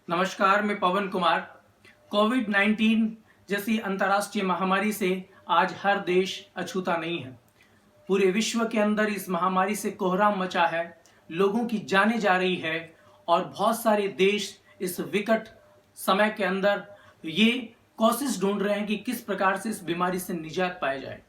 नमस्कार, मैं पवन कुमार। कोविड 19 जैसी अंतर्राष्ट्रीय महामारी से आज हर देश अछूता नहीं है। पूरे विश्व के अंदर इस महामारी से कोहराम मचा है, लोगों की जानें जा रही है और बहुत सारे देश इस विकट समय के अंदर ये कोशिश ढूंढ रहे हैं कि किस प्रकार से इस बीमारी से निजात पाया जाए।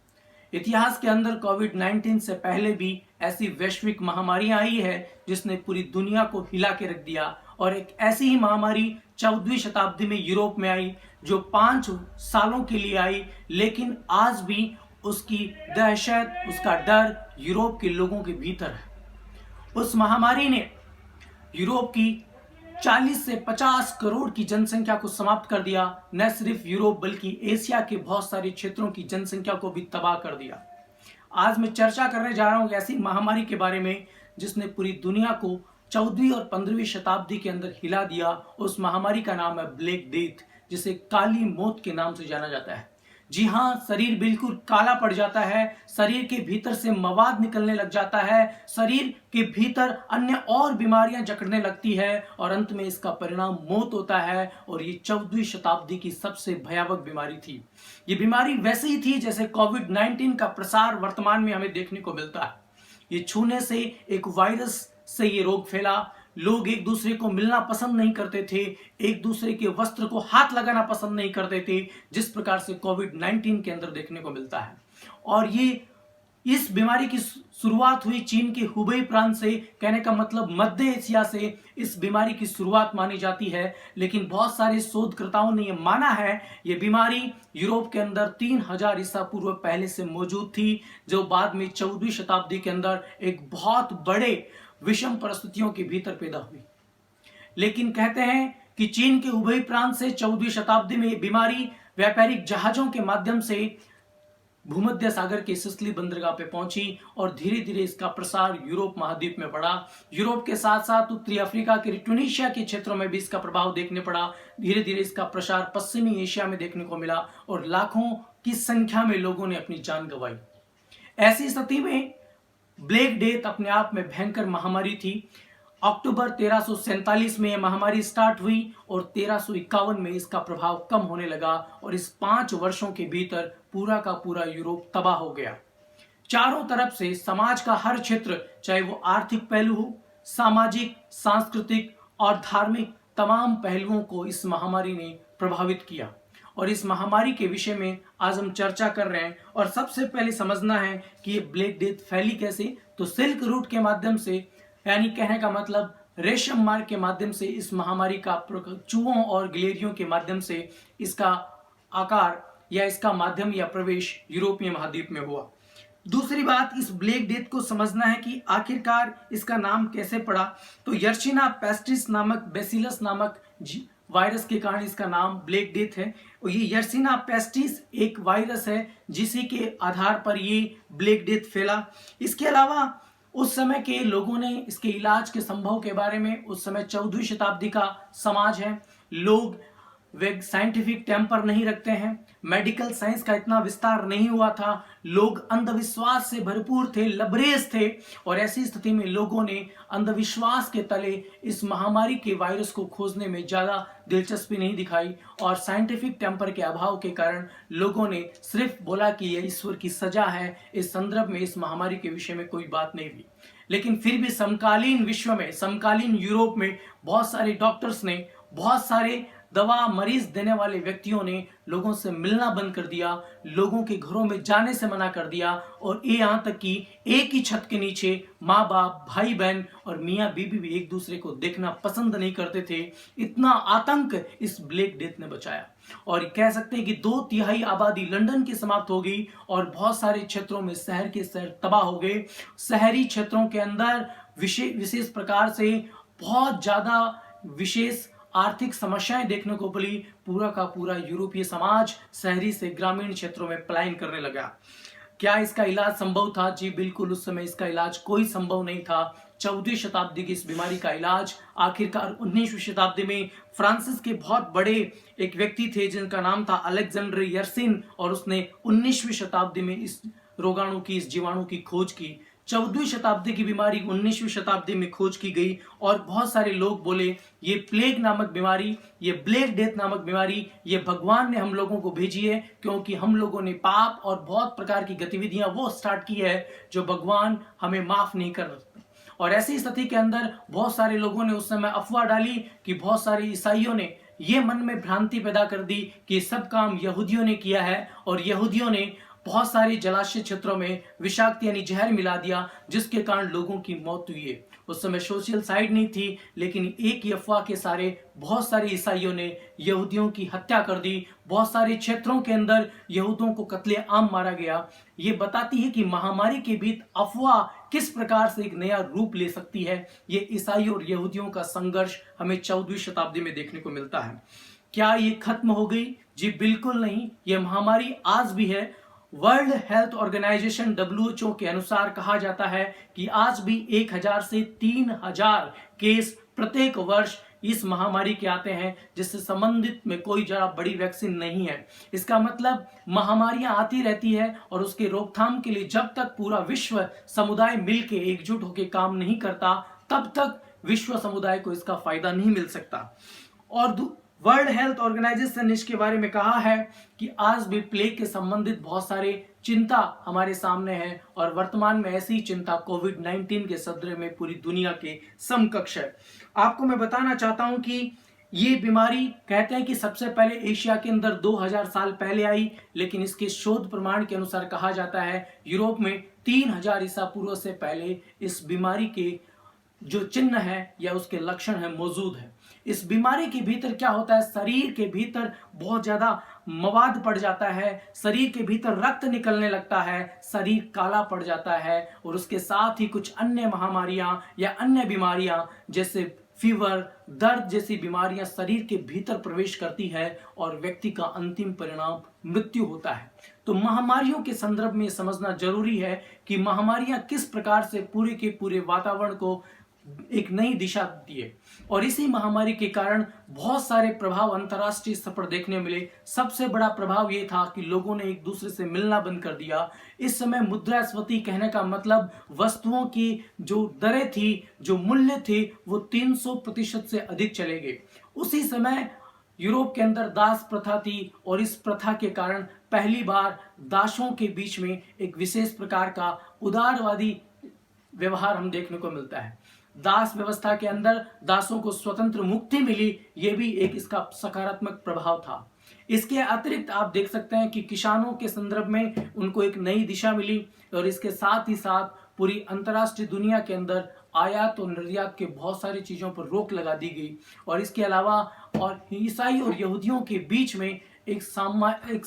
इतिहास के अंदर कोविड 19 से पहले भी ऐसी वैश्विक महामारियां आई है जिसने पूरी दुनिया को हिला के रख दिया, और एक ऐसी ही महामारी 14वीं शताब्दी में यूरोप में आई जो 5 सालों के लिए आई, लेकिन आज भी उसकी दहशत, उसका डर यूरोप के लोगों के भीतर है। उस महामारी ने यूरोप की 40 से 50 करोड़ की जनसंख्या को समाप्त कर दिया। न सिर्फ यूरोप बल्कि एशिया के बहुत सारे क्षेत्रों की जनसंख्या को भी तबाह कर दिया। आज मैं चर्चा करने जा रहा हूं ऐसी महामारी के बारे में जिसने पूरी दुनिया को 14वीं और 15वीं शताब्दी के अंदर हिला दिया। उस महामारी का नाम है ब्लैक डेथ, जिसे काली मौत के नाम से जाना जाता है। जी हाँ, शरीर बिल्कुल काला पड़ जाता है, शरीर के भीतर से मवाद निकलने लग जाता है, शरीर के भीतर अन्य और बीमारियां जकड़ने लगती है और अंत में इसका परिणाम मौत होता है। और ये 14वीं शताब्दी की सबसे भयावह बीमारी थी। ये बीमारी वैसे ही थी जैसे कोविड 19 का प्रसार वर्तमान में हमें देखने को मिलता है। ये छूने से एक वायरस से ये रोग फैला। लोग एक दूसरे को मिलना पसंद नहीं करते थे, एक दूसरे के वस्त्र को हाथ लगाना पसंद नहीं करते थे, जिस प्रकार से कोविड 19 के अंदर देखने को मिलता है। और ये इस बीमारी की शुरुआत हुई चीन के हुबेई प्रांत से। कहने का मतलब मध्य एशिया से इस बीमारी की शुरुआत मानी जाती है, लेकिन बहुत सारे शोधकर्ताओं ने यह माना है ये बीमारी यूरोप के अंदर 3000 ईसा पूर्व पहले से मौजूद थी, जो बाद में 14वीं शताब्दी के अंदर एक बहुत बड़े विषम परिस्थितियों के भीतर पैदा हुई। लेकिन कहते हैं कि चीन के हुबेई प्रांत से 14वीं शताब्दी में बीमारी व्यापारिक जहाजों के माध्यम से भूमध्य सागर के सिसिली बंदरगाह पे पहुंची और धीरे धीरे इसका प्रसार यूरोप महाद्वीप में बढ़ा। यूरोप के साथ साथ उत्तरी अफ्रीका के ट्यूनीशिया के क्षेत्रों में भी इसका प्रभाव देखने पड़ा। धीरे धीरे इसका प्रसार पश्चिमी एशिया में देखने को मिला और लाखों की संख्या में लोगों ने अपनी जान गंवाई। ऐसी स्थिति में ब्लैक डेथ अपने आप में भयंकर महामारी थी। अक्टूबर 1347 में यह महामारी स्टार्ट हुई और 1351 में इसका प्रभाव कम होने लगा और इस 5 वर्षों के भीतर पूरा का पूरा यूरोप तबाह हो गया। चारों तरफ से समाज का हर क्षेत्र, चाहे वो आर्थिक पहलू हो, सामाजिक, सांस्कृतिक और धार्मिक, तमाम पहलुओं को इस महामारी ने प्रभावित किया। और इस महामारी के विषय में आज हम चर्चा कर रहे हैं। और सबसे पहले समझना है कि ये ब्लैक डेथ फैली कैसे। तो सिल्क रूट के माध्यम से, यानी कहने का मतलब रेशम मार्ग के माध्यम से इस महामारी का चूहों और गिलहरियों के माध्यम से इसका आकार या इसका माध्यम या प्रवेश यूरोपीय महाद्वीप में हुआ। दूसरी बात, इस ब्लैक डेथ को समझना है कि आखिरकार इसका नाम कैसे पड़ा। तो यर्सिना पेस्टिस नामक बेसिलस नामक वायरस के कारण इसका नाम ब्लैक डेथ है। और ये यर्सिना पेस्टिस एक वायरस है जिसी के आधार पर ये ब्लैक डेथ फैला। इसके अलावा उस समय के लोगों ने इसके इलाज के संभव के बारे में, उस समय 14वीं शताब्दी का समाज है, लोग वे साइंटिफिक टेम्पर नहीं रखते हैं, मेडिकल साइंस का इतना विस्तार नहीं हुआ था, लोग अंधविश्वास से भरपूर थे, लबरेज थे। और ऐसी स्थिति में लोगों ने अंधविश्वास के तले इस महामारी के वायरस को खोजने में ज्यादा दिलचस्पी नहीं दिखाई और साइंटिफिक टेम्पर के अभाव के कारण लोगों ने सिर्फ बोला कि यह ईश्वर की सजा है। इस संदर्भ में इस महामारी के विषय में कोई बात नहीं हुई। लेकिन फिर भी समकालीन विश्व में, समकालीन यूरोप में बहुत सारे डॉक्टर्स ने, बहुत सारे दवा मरीज देने वाले व्यक्तियों ने लोगों से मिलना बंद कर दिया, लोगों के घरों में जाने से मना कर दिया। और ये यहाँ तक कि एक ही छत के नीचे माँ बाप, भाई बहन और मियाँ बीबी भी एक दूसरे को देखना पसंद नहीं करते थे। इतना आतंक इस ब्लैक डेथ ने बचाया। और कह सकते हैं कि 2/3 आबादी लंदन की समाप्त हो गई और बहुत सारे क्षेत्रों में शहर के शहर तबाह हो गए। शहरी क्षेत्रों के अंदर विशेष प्रकार से बहुत ज्यादा विशेष आर्थिक समस्याएं देखने को मिली। पूरा का पूरा यूरोपीय समाज शहरी से ग्रामीण क्षेत्रों में पलायन करने लगा। क्या इसका इलाज संभव था? जी बिल्कुल, उस समय इसका इलाज कोई संभव नहीं था। 14वीं शताब्दी की इस बीमारी का इलाज आखिरकार 19वीं शताब्दी में फ्रांसिस के बहुत बड़े एक व्यक्ति थे जिनका नाम था अलेक्जेंडर यर्सिन, और उसने 19वीं शताब्दी में इस रोगाणु की, इस जीवाणु की खोज की। 14वीं शताब्दी की बीमारी 19वीं शताब्दी में खोज की गई और बहुत सारे लोग बोले ये प्लेग नामक बीमारी, ये ब्लैक डेथ नामक बीमारी, ये भगवान ने हम लोगों को भेजी है, क्योंकि हम लोगों ने पाप और बहुत प्रकार की गतिविधियां वो स्टार्ट की है जो भगवान हमें माफ नहीं कर सकते। और ऐसी स्थिति के अंदर बहुत सारे लोगों ने उस समय अफवाह डाली कि बहुत सारे ईसाइयों ने ये मन में भ्रांति पैदा कर दी कि सब काम यहूदियों ने किया है और यहूदियों ने बहुत सारे जलाशय क्षेत्रों में विषाक्त यानी जहर मिला दिया, जिसके कारण लोगों की मौत हुई है। उस समय सोशल साइड नहीं थी, लेकिन एक ही अफवाह के सारे बहुत सारे ईसाइयों ने यहूदियों की हत्या कर दी। बहुत सारे क्षेत्रों के अंदर यहूदियों को कत्लेआम मारा गया। ये बताती है कि महामारी के बीच अफवाह किस प्रकार से एक नया रूप ले सकती है। ये ईसाई और यहूदियों का संघर्ष हमें 14वीं शताब्दी में देखने को मिलता है। क्या ये खत्म हो गई? जी बिल्कुल नहीं। ये महामारी आज भी है। वर्ल्ड हेल्थ ऑर्गेनाइजेशन WHO के अनुसार कहा जाता है कि आज भी 1000 से 3000 केस प्रत्येक वर्ष इस महामारी के आते हैं, जिससे संबंधित में कोई जरा बड़ी वैक्सीन नहीं है। इसका मतलब महामारियां आती रहती है और उसके रोकथाम के लिए जब तक पूरा विश्व समुदाय मिलकर एकजुट होकर काम नहीं करता, तब तक विश्व समुदाय को इसका फायदा नहीं मिल सकता। और वर्ल्ड हेल्थ ऑर्गेनाइजेशन ने इसके बारे में कहा है कि आज भी प्लेग के संबंधित बहुत सारे चिंता हमारे सामने है और वर्तमान में ऐसी चिंता कोविड-19 के सदरे में पूरी दुनिया के समकक्ष है। आपको मैं बताना चाहता हूं कि ये बीमारी कहते हैं कि सबसे पहले एशिया के अंदर 2000 साल पहले आई, लेकिन इसके शोध प्रमाण के अनुसार कहा जाता है यूरोप में 3000 ईसा पूर्व से पहले इस बीमारी के जो चिन्ह है या उसके लक्षण है मौजूद है। इस बीमारी के भीतर क्या होता है, शरीर के भीतर बहुत ज्यादा मवाद पड़ जाता है, शरीर के भीतर रक्त निकलने लगता है, शरीर काला पड़ जाता है और उसके साथ ही कुछ अन्य महामारियां या अन्य बीमारियां जैसे फीवर, दर्द जैसी बीमारियां शरीर के भीतर प्रवेश करती है और व्यक्ति का अंतिम परिणाम मृत्यु होता है। तो महामारियों के संदर्भ में समझना जरूरी है कि महामारियां किस प्रकार से पूरे के पूरे वातावरण को एक नई दिशा दी है और इसी महामारी के कारण बहुत सारे प्रभाव अंतर्राष्ट्रीय स्तर पर देखने मिले। सबसे बड़ा प्रभाव यह था कि लोगों ने एक दूसरे से मिलना बंद कर दिया। इस समय मुद्रास्फीति कहने का मतलब वस्तुओं की जो दरें थी, जो मूल्य थे, वो 300% से अधिक चले गए। उसी समय यूरोप के अंदर दास प्रथा थी और इस प्रथा के कारण पहली बार दासों के बीच में एक विशेष प्रकार का उदारवादी व्यवहार हम देखने को मिलता है। दास व्यवस्था के अंदर दासों को स्वतंत्र मुक्ति मिली, ये भी एक इसका सकारात्मक प्रभाव था। इसके अतिरिक्त आप देख सकते हैं कि किसानों के संदर्भ में उनको एक नई दिशा मिली और इसके साथ ही साथ पूरी अंतर्राष्ट्रीय दुनिया के अंदर आयात और निर्यात के बहुत सारी चीजों पर रोक लगा दी गई। और इसके अलावा और ईसाई और यहूदियों के बीच में एक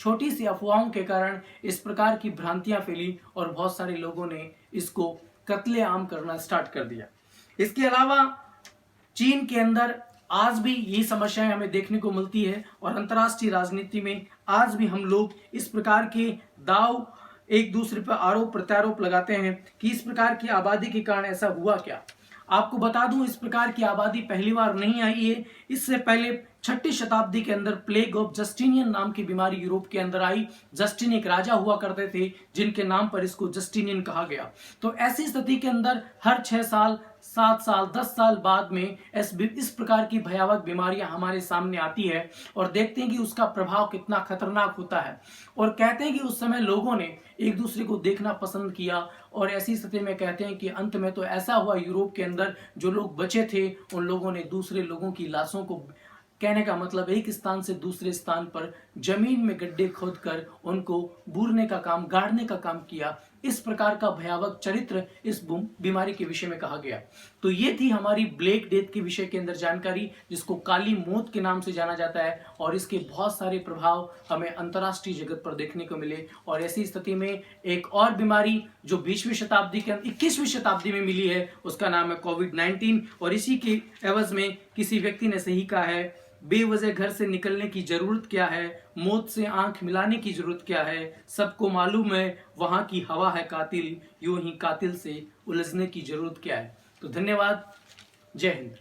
छोटी सी अफवाहों के कारण इस प्रकार की भ्रांतियां फैली और बहुत सारे लोगों ने इसको कत्लेआम करना स्टार्ट कर दिया। इसके अलावा चीन के अंदर आज भी ये समस्याएं हमें देखने को मिलती है और अंतर्राष्ट्रीय राजनीति में आज भी हम लोग इस प्रकार के दाव एक दूसरे पर आरोप प्रत्यारोप लगाते हैं कि इस प्रकार की आबादी के कारण ऐसा हुआ क्या। आपको बता दूं, इस प्रकार की आबादी पहली बार नहीं आई है। इससे पहले 6ठी शताब्दी के अंदर प्लेग ऑफ जस्टिनियन नाम की बीमारी यूरोप के अंदर आई। जस्टिन एक राजा हुआ करते थे जिनके नाम पर इसको जस्टिनियन कहा गया। तो ऐसी स्थिति के अंदर हर 6 साल, 7 साल, 10 साल बाद में इस प्रकार की भयावह बीमारियां हमारे सामने आती है और देखते हैं कि उसका प्रभाव कितना खतरनाक होता है। और कहते हैं कि उस समय लोगों ने एक दूसरे को देखना पसंद किया और ऐसी स्थिति में कहते हैं कि अंत में तो ऐसा हुआ यूरोप के अंदर जो लोग बचे थे उन लोगों ने दूसरे लोगों की लाशों को, कहने का मतलब एक स्थान से दूसरे स्थान पर जमीन में गड्ढे खोदकर उनको बूरने का काम, गाड़ने का काम किया। इस प्रकार का भयावह चरित्र इस बीमारी के विषय में कहा गया। तो ये थी हमारी ब्लैक डेथ के विषय के अंदर जानकारी, जिसको काली मौत के नाम से जाना जाता है और इसके बहुत सारे प्रभाव हमें अंतर्राष्ट्रीय जगत पर देखने को मिले। और ऐसी स्थिति में एक और बीमारी जो 20वीं शताब्दी के 21वीं शताब्दी में मिली है उसका नाम है कोविड-19। और इसी के एवज में किसी व्यक्ति ने सही कहा है, बेवजह घर से निकलने की जरूरत क्या है, मौत से आंख मिलाने की जरूरत क्या है, सबको मालूम है वहां की हवा है कातिल, यूं ही कातिल से उलझने की जरूरत क्या है। तो धन्यवाद, जय हिंद।